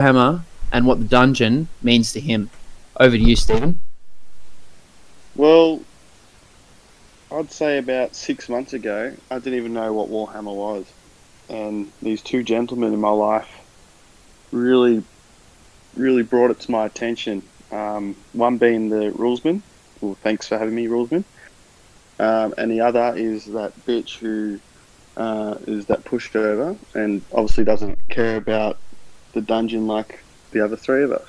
Warhammer and what the dungeon means to him. Over to you, Stephen. Well, I'd say about 6 months ago, I didn't even know what Warhammer was. And these two gentlemen in my life really brought it to my attention. One being the Rulesman. Well, thanks for having me, Rulesman. And the other is that bitch who is that pushover and obviously doesn't care about the dungeon like the other three of us.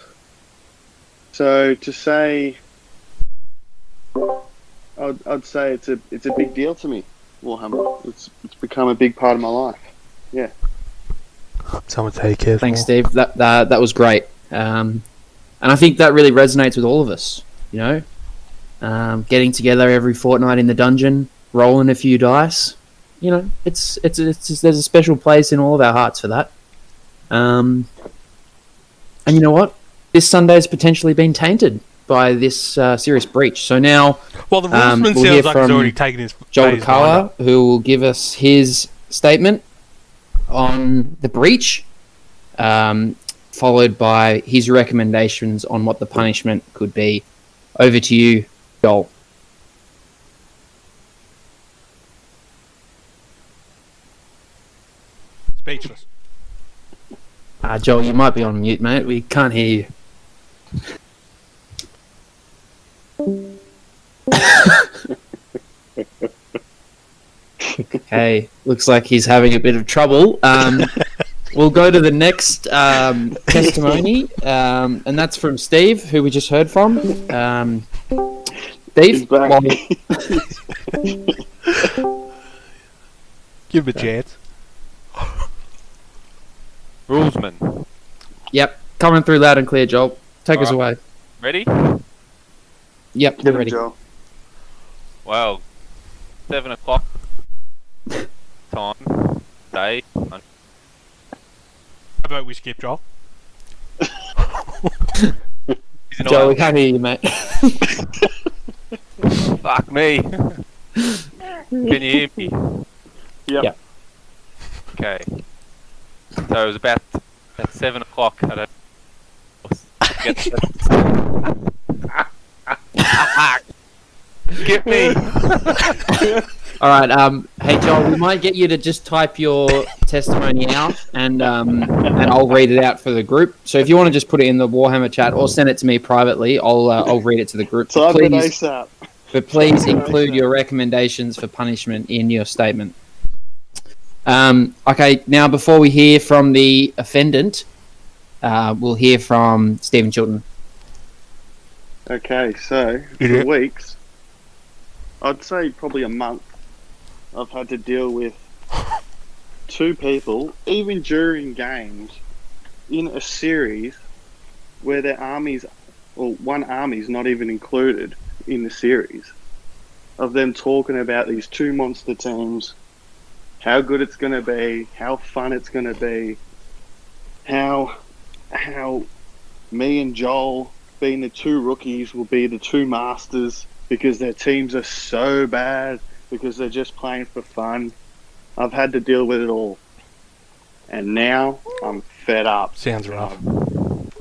So to say, I'd say it's a big deal to me, Warhammer. It's become a big part of my life. Yeah. Someone take care. Thanks, Steve. That was great. And I think that really resonates with all of us. You know, getting together every fortnight in the dungeon, rolling a few dice. You know, it's there's a special place in all of our hearts for that. And you know what? This Sunday's potentially been tainted by this serious breach. So now, well, the Rulesman we'll sounds like he's already taken his Joel days lined Dakawa, who will give us his statement on the breach, followed by his recommendations on what the punishment could be. Over to you, Joel. Speechless. Joel, you might be on mute, mate. We can't hear you. Okay, looks like he's having a bit of trouble. We'll go to the next testimony, and that's from Steve, who we just heard from. Steve, give him a chance. Rulesman. Yep, coming through loud and clear, Joel. Take us away. Ready? Yep, Get ready. him, Joel. Well, 7 o'clock time, day. How about we skip, Joel? Joel, we can't hear you, mate. Fuck me. Can you hear me? Yep. Okay. So it was about 7 o'clock. I don't Skip me. All right. Hey, Joel, we might get you to just type your testimony out, and I'll read it out for the group. So if you want to just put it in the Warhammer chat or send it to me privately, I'll read it to the group. Type it ASAP. But please include your recommendations for punishment in your statement. Okay. Now, before we hear from the offendant, we'll hear from Stephen Chilton. Okay, so for weeks, I'd say probably a month, I've had to deal with two people, even during games, in a series where their armies, or one army's not even included in the series, of them talking about these two monster teams, how good it's going to be, how fun it's going to be, how me and Joel, being the two rookies, will be the two masters because their teams are so bad, because they're just playing for fun. I've had to deal with it all. And now I'm fed up. Sounds rough.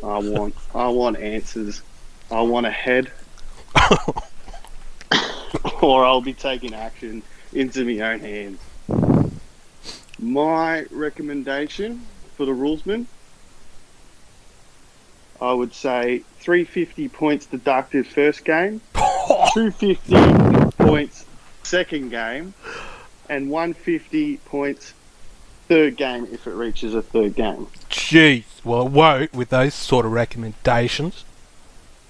I want answers. I want a head. Or I'll be taking action into my own hands. My recommendation for the Rulesman, I would say 350 points deducted first game, 250 points second game, and 150 points third game if it reaches a third game. Jeez, well, it won't with those sort of recommendations.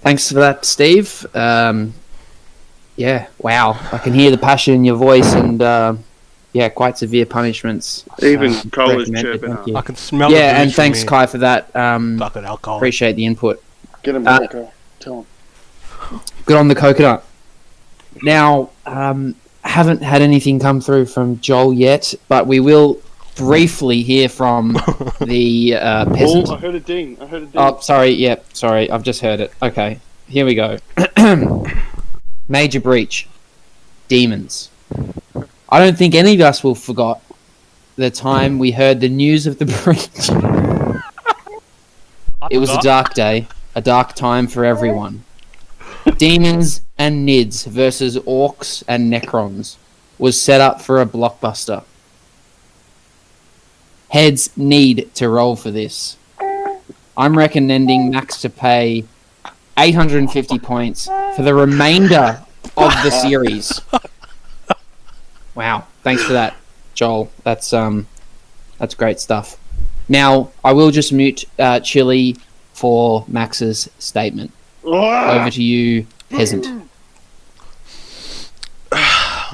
Thanks for that, Steve. Yeah, wow. I can hear the passion in your voice, and quite severe punishments. Even Cole is chirping up. I can smell it. Yeah, and thanks, Kai, for that. Fucking alcohol. Appreciate the input. Get him, Kai. Tell him. Good on the coconut. Now, haven't had anything come through from Joel yet, but we will briefly hear from the peasant. Oh, I heard a ding. Oh, sorry. I've just heard it. Okay, here we go. Major breach. Demons. I don't think any of us will forgot the time we heard the news of the breach. It was a dark day, a dark time for everyone. Demons and Nids versus Orcs and Necrons was set up for a blockbuster. Heads need to roll for this. I'm recommending Max to pay 850 points for the remainder of the series. Wow, thanks for that, Joel. That's great stuff. Now, I will just mute Chili for Max's statement. Over to you, peasant.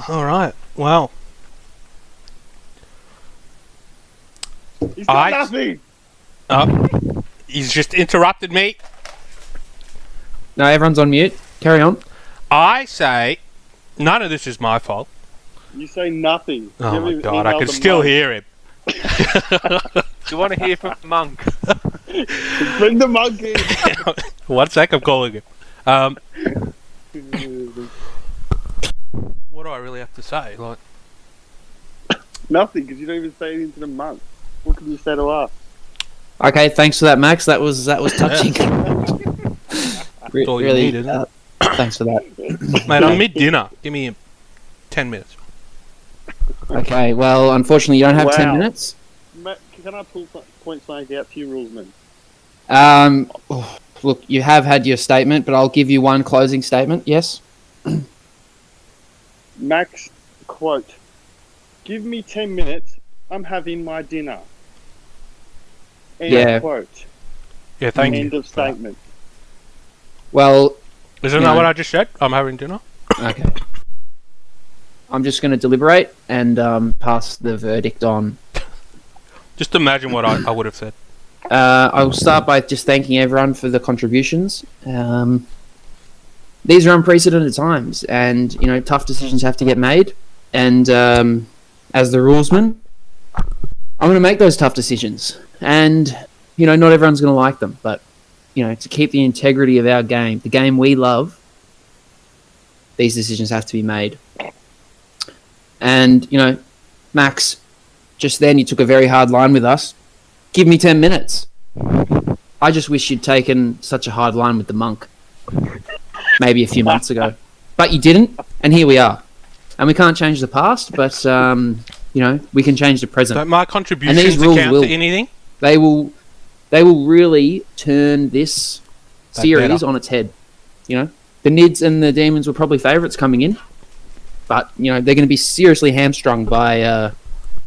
All right. Well, He's got nothing. he's just interrupted me. No, everyone's on mute. Carry on. I say, none of this is my fault. You say nothing. Oh my god, I can still hear him. Do you want to hear from the monk? Bring the monkey. 1 sec, I'm calling him. What do I really have to say? Like, Nothing, because you don't even say anything to the monk. What can you say to us? Okay, thanks for that, Max. That was touching. That's all you really, need, isn't it? thanks for that. Mate, I'm mid-dinner. Give me 10 minutes. Okay, well, unfortunately, you don't have 10 Wow. minutes. Matt, can I pull points blank out to you, Rulesman? Look, you have had your statement, but I'll give you one closing statement. Yes. Max, quote, "Give me 10 minutes, I'm having my dinner." End Yeah. quote. Yeah, thank you. End of statement. Well, Isn't you that know- what I just said? I'm having dinner? okay. I'm just going to deliberate and pass the verdict on. Just imagine what I would have said. I will start by just thanking everyone for the contributions. These are unprecedented times, and you know, tough decisions have to get made. And as the rulesman, I'm going to make those tough decisions. And you know, not everyone's going to like them, but you know, to keep the integrity of our game, the game we love, these decisions have to be made. And you know, Max, just then you took a very hard line with us. Give me 10 minutes. I just wish you'd taken such a hard line with the monk. Maybe a few months ago. But you didn't, and here we are. And we can't change the past, but, you know, we can change the present. Don't my And contributions these rules account will. to anything? They will really turn this That series better. on its head. You know, the Nids and the Demons were probably favourites coming in, but you know they're going to be seriously hamstrung by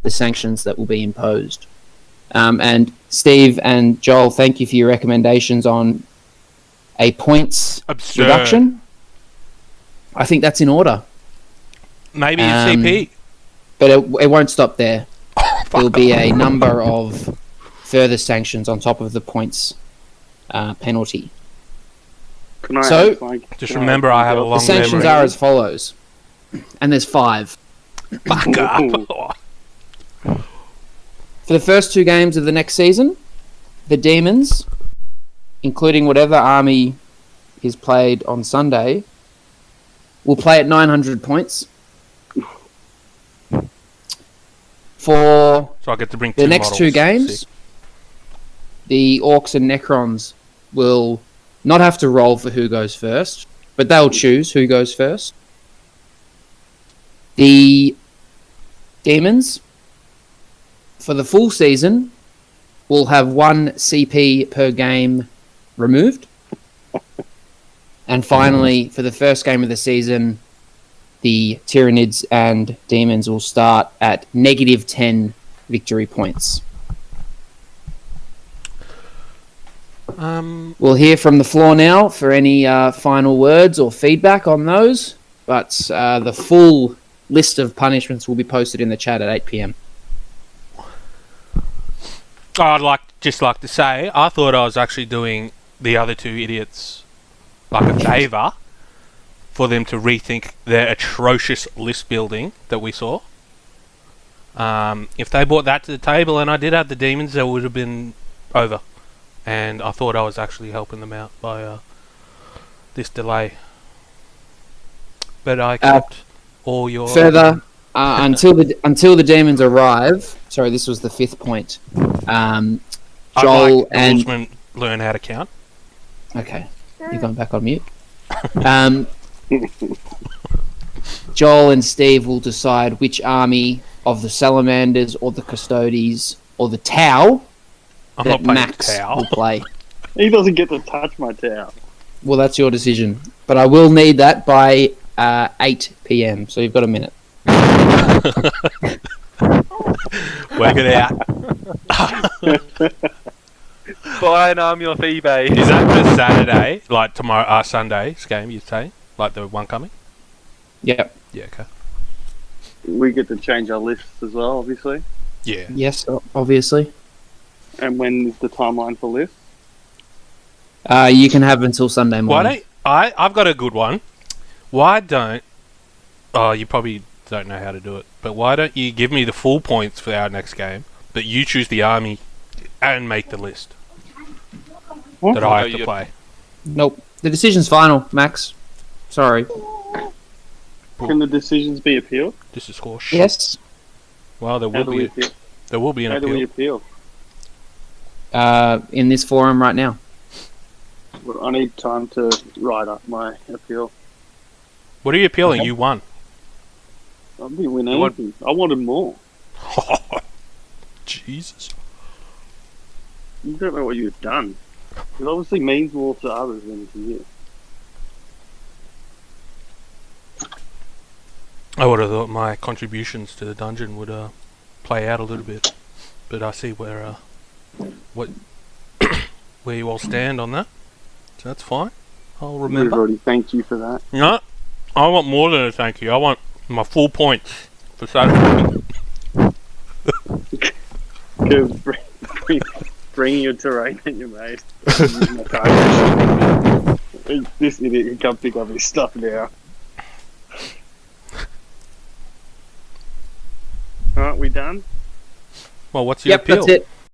the sanctions that will be imposed. And Steve and Joel, thank you for your recommendations on a points Absurd. reduction. I think that's in order, Maybe a CP. but it won't stop there. There'll be a number of further sanctions on top of the points penalty. Can I So- add, like, Just can remember I have a add- long The sanctions memory. are as follows, and there's 5. Fuck up. For the first 2 games of the next season, the Demons, including whatever army is played on Sunday, will play at 900 points. For So I get to bring the two next models. 2 games, Sick. the Orcs and Necrons will not have to roll for who goes first, but they'll choose who goes first. The Demons, for the full season, will have 1 CP per game removed. And finally, for the first game of the season, the Tyranids and Demons will start at negative 10 victory points. We'll hear from the floor now for any final words or feedback on those, but the full list of punishments will be posted in the chat at 8 p.m. I'd just like to say, I thought I was actually doing the other 2 idiots like a favour for them to rethink their atrocious list building that we saw. If they brought that to the table and I did have the Demons, they would have been over. And I thought I was actually helping them out by this delay. But I kept all your... Further, until the Demons arrive. Sorry, this was the 5th point. I'd Joel like the and Rulesman learn how to count. Okay, you're going back on mute. Joel and Steve will decide which army of the Salamanders or the Custodes or the Tau I'm that not playing Max Tau. will play. He doesn't get to touch my towel. Well, that's your decision. But I will need that by 8 p.m, so you've got a minute. Work it out. Buy an army off eBay. Is that for Saturday, like tomorrow, Sunday's game, you're saying? Like the one coming? Yep. Yeah, okay. We get to change our lists as well, obviously. Yeah. Yes, obviously. And when is the timeline for lists? You can have until Sunday Why morning. don't I've got a good one. Why don't you probably don't know how to do it, but why don't you give me the full points for our next game, but you choose the army and make the list What? that I have No, to you- play? Nope. The decision's final, Max. Sorry. Can the decisions be appealed? This is horse. Yes. Well, How do we appeal? there will be an How do we appeal. appeal? In this forum right now. Well, I need time to write up my appeal. What are you appealing? Okay. You won. I didn't win You want- anything. I wanted more. Jesus. You don't know what you've done. It obviously means more to others than to you. I would have thought my contributions to the dungeon would play out a little bit, but I see where what where you all stand on that. So that's fine. I'll We've remember. already thanked you for that. No, I want more than a thank you. I want my full points for Saturday. Because bringing your terrain that you made. This idiot can come pick up his stuff now. Alright, we done? Well, what's your Yep, appeal? that's it.